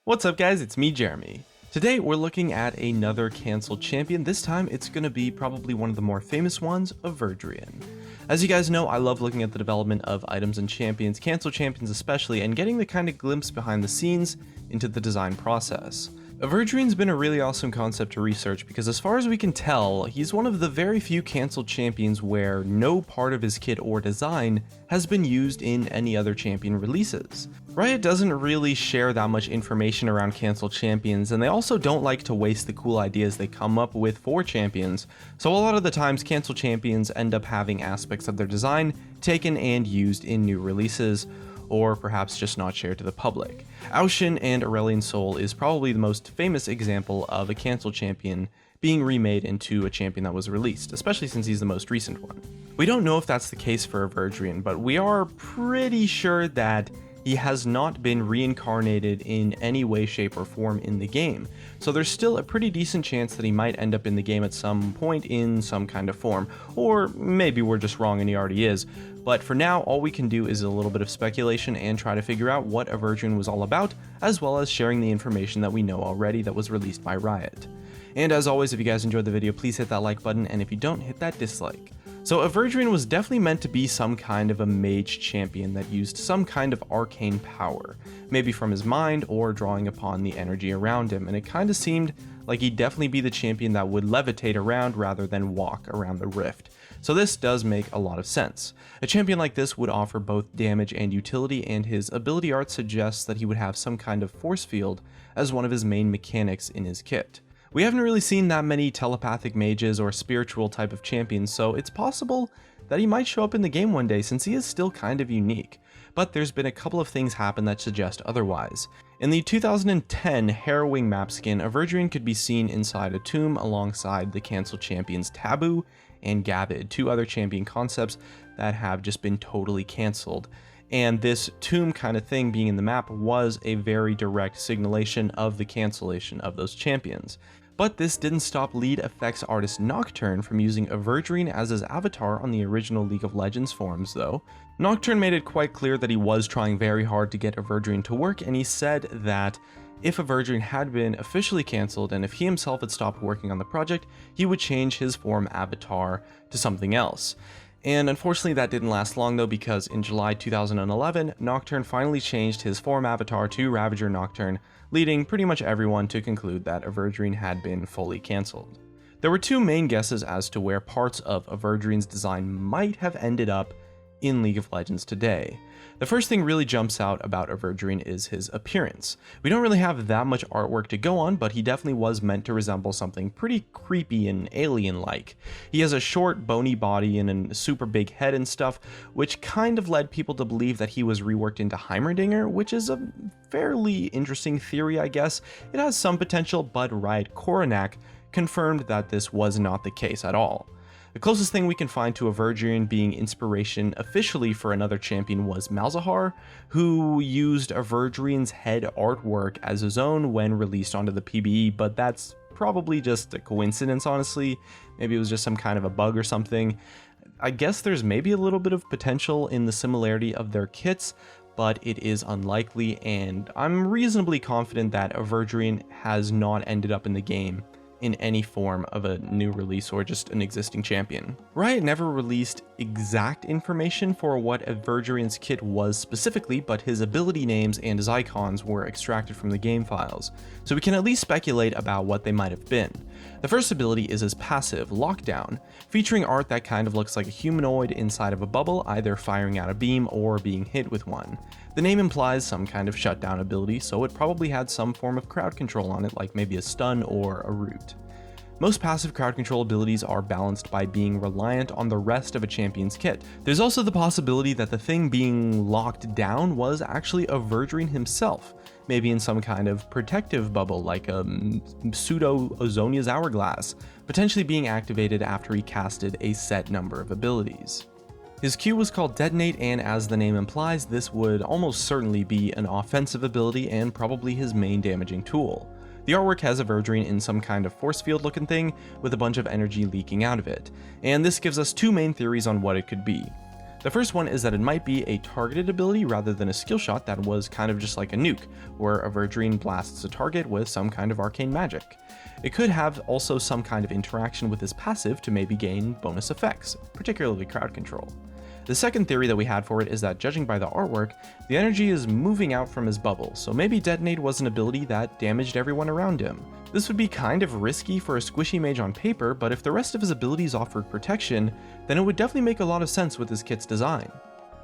What's up guys, it's me Jeremy. Today we're looking at another cancelled champion. This time it's going to be probably one of the more famous ones, AVERDRIAN. As you guys know, I love looking at the development of items and champions, cancelled champions especially, and getting the kind of glimpse behind the scenes into the design process. AVERDRIAN's been a really awesome concept to research because as far as we can tell, he's one of the very few cancelled champions where no part of his kit or design has been used in any other champion releases. Riot doesn't really share that much information around cancelled champions, and they also don't like to waste the cool ideas they come up with for champions, so a lot of the times cancelled champions end up having aspects of their design taken and used in new releases, or perhaps just not shared to the public. Aushin and Aurelion Sol is probably the most famous example of a cancelled champion being remade into a champion that was released, especially since he's the most recent one. We don't know if that's the case for AVERDRIAN, but we are pretty sure that he has not been reincarnated in any way, shape, or form in the game, so there's still a pretty decent chance that he might end up in the game at some point in some kind of form, or maybe we're just wrong and he already is. But for now, all we can do is a little bit of speculation and try to figure out what AVERDRIAN was all about, as well as sharing the information that we know already that was released by Riot. And as always, if you guys enjoyed the video, please hit that like button, and if you don't, hit that dislike. So AVERDRIAN was definitely meant to be some kind of a mage champion that used some kind of arcane power, maybe from his mind or drawing upon the energy around him, and it kind of seemed like he'd definitely be the champion that would levitate around rather than walk around the rift. So this does make a lot of sense. A champion like this would offer both damage and utility, and his ability art suggests that he would have some kind of force field as one of his main mechanics in his kit. We haven't really seen that many telepathic mages or spiritual type of champions, so it's possible that he might show up in the game one day since he is still kind of unique. But there's been a couple of things happen that suggest otherwise. In the 2010 Harrowing map skin, AVERDRIAN could be seen inside a tomb alongside the cancelled champions Taboo and Gavid, two other champion concepts that have just been totally cancelled. And this tomb kind of thing being in the map was a very direct signalation of the cancellation of those champions. But this didn't stop lead effects artist Nocturne from using AVERDRIAN as his avatar on the original League of Legends forums though. Nocturne made it quite clear that he was trying very hard to get AVERDRIAN to work, and he said that if AVERDRIAN had been officially cancelled and if he himself had stopped working on the project, he would change his form avatar to something else. And unfortunately that didn't last long though, because in July 2011, Nocturne finally changed his form avatar to Ravager Nocturne, leading pretty much everyone to conclude that AVERDRIAN had been fully cancelled. There were two main guesses as to where parts of AVERDRIAN's design might have ended up in League of Legends today. The first thing really jumps out about AVERDRIAN is his appearance. We don't really have that much artwork to go on, but he definitely was meant to resemble something pretty creepy and alien-like. He has a short, bony body and a super big head and stuff, which kind of led people to believe that he was reworked into Heimerdinger, which is a fairly interesting theory, I guess. It has some potential, but Riot Coronac confirmed that this was not the case at all. The closest thing we can find to AVERDRIAN being inspiration officially for another champion was Malzahar, who used AVERDRIAN's head artwork as his own when released onto the PBE, but that's probably just a coincidence, honestly. Maybe it was just some kind of a bug or something. I guess there's maybe a little bit of potential in the similarity of their kits, but it is unlikely, and I'm reasonably confident that AVERDRIAN has not ended up in the game in any form of a new release or just an existing champion. Riot never released exact information for what AVERDRIAN's kit was specifically, but his ability names and his icons were extracted from the game files, so we can at least speculate about what they might have been. The first ability is his passive, Lockdown, featuring art that kind of looks like a humanoid inside of a bubble, either firing out a beam or being hit with one. The name implies some kind of shutdown ability, so it probably had some form of crowd control on it, like maybe a stun or a root. Most passive crowd control abilities are balanced by being reliant on the rest of a champion's kit. There's also the possibility that the thing being locked down was actually AVERDRIAN himself, maybe in some kind of protective bubble like a pseudo Ozonia's Hourglass, potentially being activated after he casted a set number of abilities. His Q was called Detonate, and as the name implies, this would almost certainly be an offensive ability and probably his main damaging tool. The artwork has AVERDRIAN in some kind of force field looking thing with a bunch of energy leaking out of it, and this gives us two main theories on what it could be. The first one is that it might be a targeted ability rather than a skill shot that was kind of just like a nuke, where Averdrian blasts a target with some kind of arcane magic. It could have also some kind of interaction with his passive to maybe gain bonus effects, particularly crowd control. The second theory that we had for it is that, judging by the artwork, the energy is moving out from his bubble, so maybe Detonate was an ability that damaged everyone around him. This would be kind of risky for a squishy mage on paper, but if the rest of his abilities offered protection, then it would definitely make a lot of sense with his kit's design.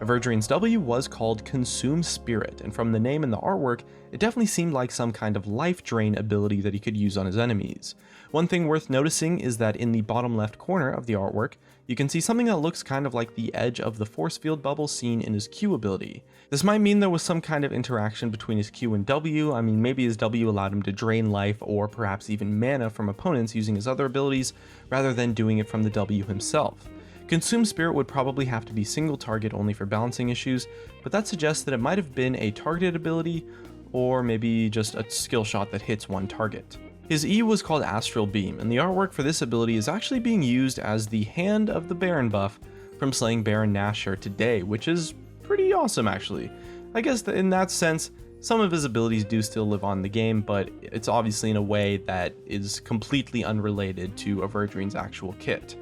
Averdrian's W was called Consume Spirit, and from the name and the artwork, it definitely seemed like some kind of life drain ability that he could use on his enemies. One thing worth noticing is that in the bottom left corner of the artwork, you can see something that looks kind of like the edge of the force field bubble seen in his Q ability. This might mean there was some kind of interaction between his Q and W. I mean, maybe his W allowed him to drain life or perhaps even mana from opponents using his other abilities rather than doing it from the W himself. Consume Spirit would probably have to be single target only for balancing issues, but that suggests that it might have been a targeted ability or maybe just a skill shot that hits one target. His E was called Astral Beam, and the artwork for this ability is actually being used as the hand of the Baron buff from slaying Baron Nashor today, which is pretty awesome actually. I guess that in that sense, some of his abilities do still live on in the game, but it's obviously in a way that is completely unrelated to Averdrian's actual kit.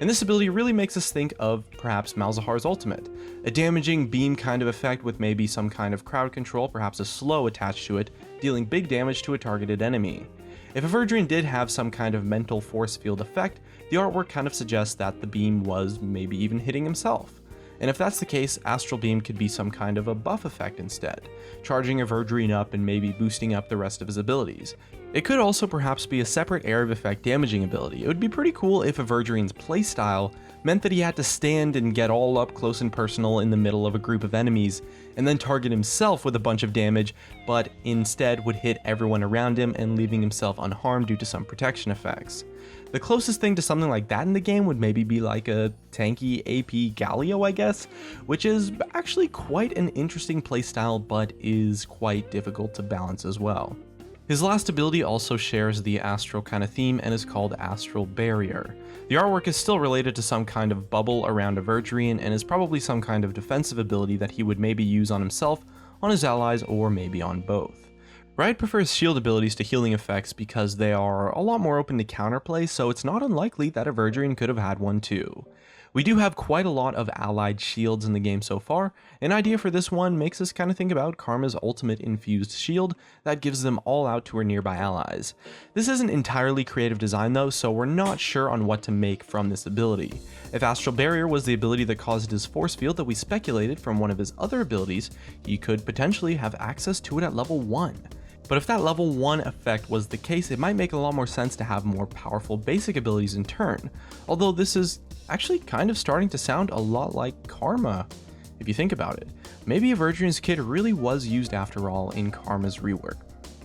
And this ability really makes us think of perhaps Malzahar's ultimate, a damaging beam kind of effect with maybe some kind of crowd control, perhaps a slow attached to it, dealing big damage to a targeted enemy. If Averdrian did have some kind of mental force field effect, the artwork kind of suggests that the beam was maybe even hitting himself. And if that's the case, Astral Beam could be some kind of a buff effect instead, charging Averdrian up and maybe boosting up the rest of his abilities. It could also perhaps be a separate area of effect damaging ability. It would be pretty cool if Averdrian's playstyle meant that he had to stand and get all up close and personal in the middle of a group of enemies, and then target himself with a bunch of damage, but instead would hit everyone around him and leaving himself unharmed due to some protection effects. The closest thing to something like that in the game would maybe be like a tanky AP Galio, I guess, which is actually quite an interesting playstyle, but is quite difficult to balance as well. His last ability also shares the astral kind of theme and is called Astral Barrier. The artwork is still related to some kind of bubble around Averdrian and is probably some kind of defensive ability that he would maybe use on himself, on his allies, or maybe on both. Riot prefers shield abilities to healing effects because they are a lot more open to counterplay, so it's not unlikely that Averdrian could have had one too. We do have quite a lot of allied shields in the game so far. An idea for this one makes us kind of think about Karma's ultimate infused shield that gives them all out to her nearby allies. This isn't entirely creative design though, so we're not sure on what to make from this ability. If Astral Barrier was the ability that caused his force field that we speculated from one of his other abilities, he could potentially have access to it at level 1. But if that level 1 effect was the case, it might make a lot more sense to have more powerful basic abilities in turn, although this is actually kind of starting to sound a lot like Karma, if you think about it. Maybe Averdrian's kit really was used after all in Karma's rework.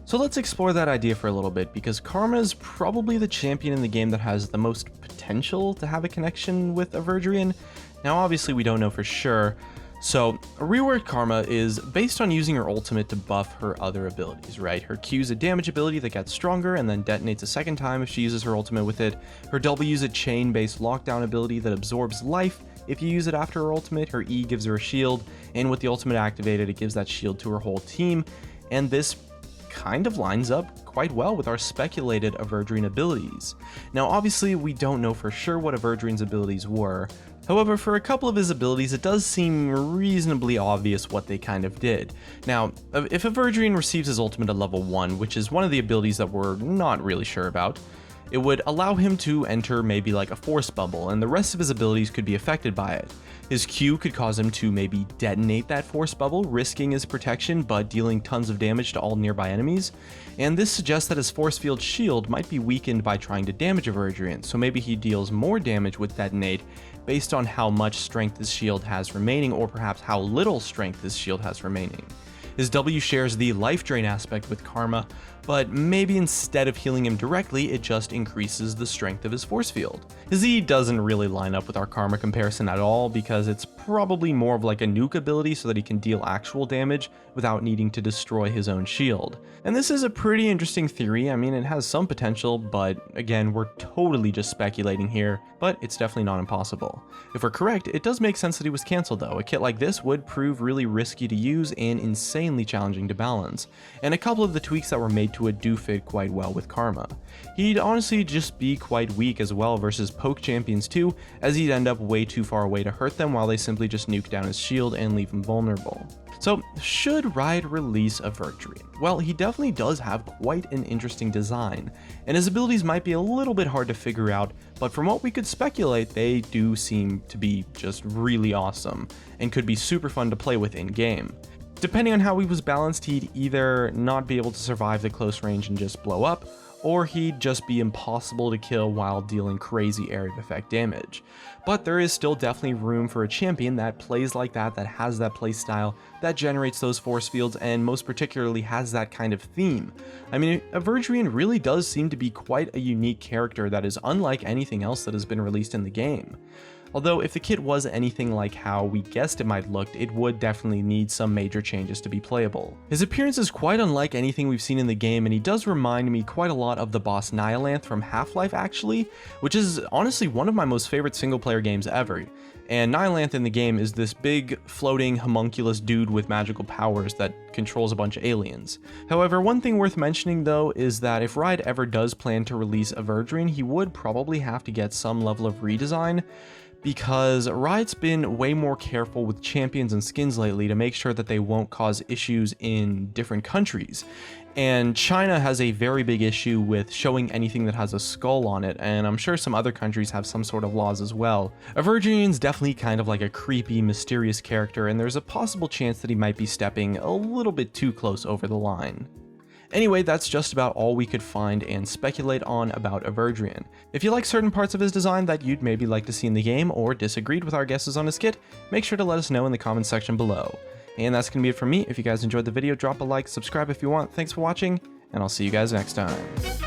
So let's explore that idea for a little bit, because Karma is probably the champion in the game that has the most potential to have a connection with Averdrian. Now obviously we don't know for sure, so a reworked Karma is based on using her ultimate to buff her other abilities, right? Her Q is a damage ability that gets stronger and then detonates a second time if she uses her ultimate with it. Her W is a chain-based lockdown ability that absorbs life if you use it after her ultimate. Her E gives her a shield, and with the ultimate activated, it gives that shield to her whole team, and this kind of lines up quite well with our speculated Averdrian abilities. Now obviously we don't know for sure what Averdrian's abilities were. However, for a couple of his abilities, it does seem reasonably obvious what they kind of did. Now, if Averdrian receives his ultimate at level 1, which is one of the abilities that we're not really sure about, it would allow him to enter maybe like a force bubble, and the rest of his abilities could be affected by it. His Q could cause him to maybe detonate that force bubble, risking his protection but dealing tons of damage to all nearby enemies, and this suggests that his force field shield might be weakened by trying to damage Averdrian, so maybe he deals more damage with detonate based on how much strength his shield has remaining, or perhaps how little strength his shield has remaining. His W shares the life drain aspect with Karma, but maybe instead of healing him directly, it just increases the strength of his force field. His E doesn't really line up with our Karma comparison at all because it's probably more of like a nuke ability so that he can deal actual damage without needing to destroy his own shield. And this is a pretty interesting theory. I mean, it has some potential, but again, we're totally just speculating here, but it's definitely not impossible. If we're correct, it does make sense that he was cancelled though. A kit like this would prove really risky to use and insanely challenging to balance, and a couple of the tweaks that were made to it do fit quite well with Karma. He'd honestly just be quite weak as well versus poke champions too, as he'd end up way too far away to hurt them while they simply just nuke down his shield and leave him vulnerable. So, should Riot release AVERDRIAN? Well, he definitely does have quite an interesting design, and his abilities might be a little bit hard to figure out, but from what we could speculate, they do seem to be just really awesome, and could be super fun to play with in-game. Depending on how he was balanced, he'd either not be able to survive the close range and just blow up, or he'd just be impossible to kill while dealing crazy area of effect damage. But there is still definitely room for a champion that plays like that has that playstyle, that generates those force fields, and most particularly has that kind of theme. I mean, AVERDRIAN really does seem to be quite a unique character that is unlike anything else that has been released in the game. Although if the kit was anything like how we guessed it might look, it would definitely need some major changes to be playable. His appearance is quite unlike anything we've seen in the game, and he does remind me quite a lot of the boss Nihilanth from Half-Life actually, which is honestly one of my most favorite single player games ever. And Nihilanth in the game is this big, floating, homunculus dude with magical powers that controls a bunch of aliens. However, one thing worth mentioning though is that if Riot ever does plan to release AVERDRIAN, he would probably have to get some level of redesign, because Riot's been way more careful with champions and skins lately to make sure that they won't cause issues in different countries. And China has a very big issue with showing anything that has a skull on it, and I'm sure some other countries have some sort of laws as well. AVERDRIAN's definitely kind of like a creepy, mysterious character, and there's a possible chance that he might be stepping a little bit too close over the line. Anyway, that's just about all we could find and speculate on about AVERDRIAN. If you like certain parts of his design that you'd maybe like to see in the game, or disagreed with our guesses on his kit, make sure to let us know in the comments section below. And that's going to be it from me. If you guys enjoyed the video, drop a like, subscribe if you want. Thanks for watching, and I'll see you guys next time.